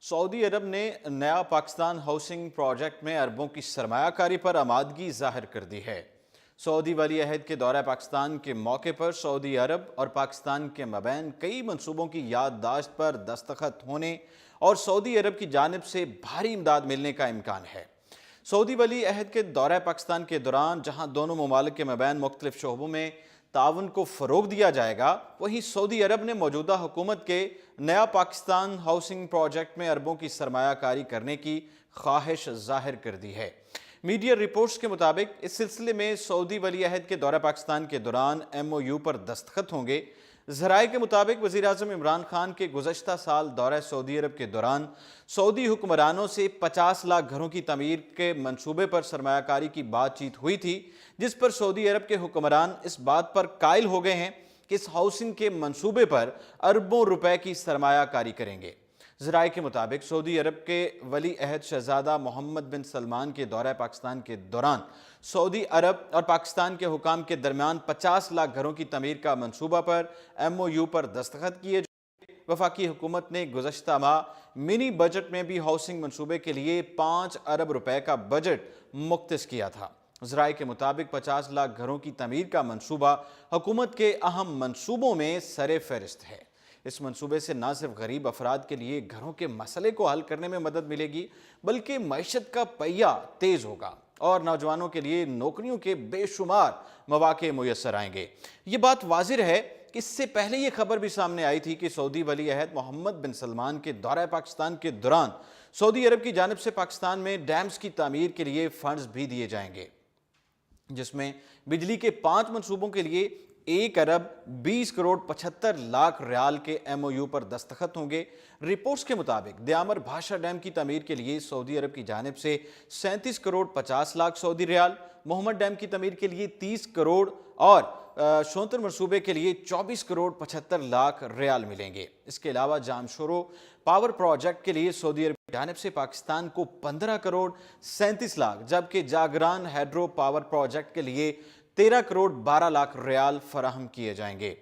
سعودی عرب نے نیا Pakistan housing project میں اربوں کی سرمایہ کاری پر آمادگی ظاہر کر دی ہے۔ سعودی ولی عہد کے دورہ پاکستان کے موقع پر سعودی عرب اور پاکستان کے مابین کئی منصوبوں کی یادداشت پر دستخط ہونے اور سعودی عرب کی جانب سے بھاری امداد ملنے کا امکان ہے۔ سعودی ولی عہد کے دورہ پاکستان کے دوران جہاں دونوں ممالک کے مابین مختلف شعبوں میں تعاون کو فروغ دیا جائے گا، وہیں سعودی عرب نے موجودہ حکومت کے نیا پاکستان ہاؤسنگ پروجیکٹ میں اربوں کی سرمایہ کاری کرنے کی خواہش ظاہر کر دی ہے۔ میڈیا رپورٹس کے مطابق اس سلسلے میں سعودی ولی عہد کے دورہ پاکستان کے دوران MOU پر دستخط ہوں گے۔ ذرائع کے مطابق وزیراعظم عمران خان کے گزشتہ سال دورہ سعودی عرب کے دوران سعودی حکمرانوں سے 50 لاکھ گھروں کی تعمیر کے منصوبے پر سرمایہ کاری کی بات چیت ہوئی تھی، جس پر سعودی عرب کے حکمران اس بات پر قائل ہو گئے ہیں کہ اس ہاؤسنگ کے منصوبے پر اربوں روپے کی سرمایہ کاری کریں گے۔ ذرائع کے مطابق سعودی عرب کے ولی عہد شہزادہ محمد بن سلمان کے دورہ پاکستان کے دوران سعودی عرب اور پاکستان کے حکام کے درمیان 50 لاکھ گھروں کی تعمیر کا منصوبہ پر MOU پر دستخط کیے جائیں۔ وفاقی حکومت نے گزشتہ ماہ منی بجٹ میں بھی ہاؤسنگ منصوبے کے لیے 5 ارب روپے کا بجٹ مختص کیا تھا۔ ذرائع کے مطابق 50 لاکھ گھروں کی تعمیر کا منصوبہ حکومت کے اہم منصوبوں میں سر فہرست ہے۔ اس منصوبے سے نہ صرف غریب افراد کے لیے گھروں کے مسئلے کو حل کرنے میں مدد ملے گی، بلکہ معیشت کا پہیہ تیز ہوگا اور نوجوانوں کے لیے نوکریوں کے بے شمار مواقع میسر آئیں گے۔ یہ بات واضح ہے کہ اس سے پہلے یہ خبر بھی سامنے آئی تھی کہ سعودی ولی عہد محمد بن سلمان کے دورہ پاکستان کے دوران سعودی عرب کی جانب سے پاکستان میں ڈیمز کی تعمیر کے لیے فنڈز بھی دیے جائیں گے، جس میں بجلی کے 5 منصوبوں کے لیے 1 ارب 20 کروڑ 75 لاکھ ریال کے MOU پر دستخط ہوں گے۔ رپورٹس کے مطابق دیامر بھاشا ڈیم کی تعمیر کے لیے سعودی عرب کی جانب سے 37 کروڑ 50 لاکھ سعودی ریال، محمد ڈیم کی تعمیر کے لیے 30 کروڑ اور شونتر منصوبے کے لیے 24 کروڑ 75 لاکھ ریال ملیں گے۔ اس کے علاوہ جام شورو پاور پروجیکٹ کے لیے سعودی عرب کی جانب سے پاکستان کو 15 کروڑ 37 لاکھ، جبکہ جاگران ہیڈرو پاور پروجیکٹ کے لیے 13 کروڑ 12 لاکھ ریال فراہم کیے جائیں گے۔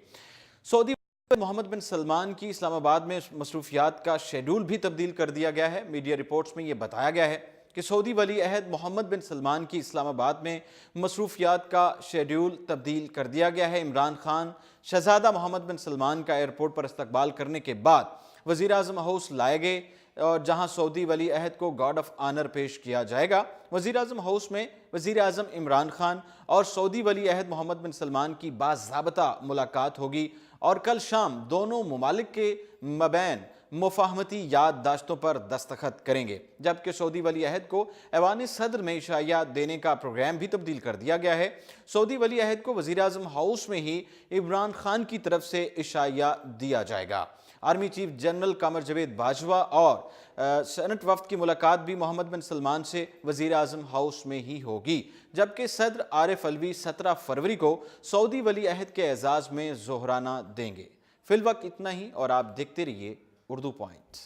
سعودی محمد بن سلمان کی اسلام آباد میں مصروفیات کا شیڈول بھی تبدیل کر دیا گیا ہے۔ میڈیا رپورٹس میں یہ بتایا گیا ہے کہ سعودی ولی عہد محمد بن سلمان کی اسلام آباد میں مصروفیات کا شیڈول تبدیل کر دیا گیا ہے۔ عمران خان شہزادہ محمد بن سلمان کا ایئرپورٹ پر استقبال کرنے کے بعد وزیر اعظم ہاؤس لائے گئے اور جہاں سعودی ولی عہد کو گارڈ آف آنر پیش کیا جائے گا۔ وزیر اعظم ہاؤس میں وزیر اعظم عمران خان اور سعودی ولی عہد محمد بن سلمان کی باضابطہ ملاقات ہوگی اور کل شام دونوں ممالک کے مابین مفاہمتی یادداشتوں پر دستخط کریں گے، جبکہ سعودی ولی عہد کو ایوان صدر میں عشائیہ دینے کا پروگرام بھی تبدیل کر دیا گیا ہے۔ سعودی ولی عہد کو وزیر اعظم ہاؤس میں ہی عمران خان کی طرف سے عشائیہ دیا جائے گا۔ Army chief general Qamar Javed Bajwa اور سینٹ وفد کی ملاقات بھی محمد بن سلمان سے وزیر اعظم ہاؤس میں ہی ہوگی، جبکہ صدر عارف الوی 17 فروری کو سعودی ولی عہد کے اعزاز میں ظہرانہ دیں گے۔ فی الوقت اتنا ہی اور آپ دیکھتے رہیے اردو پوائنٹ۔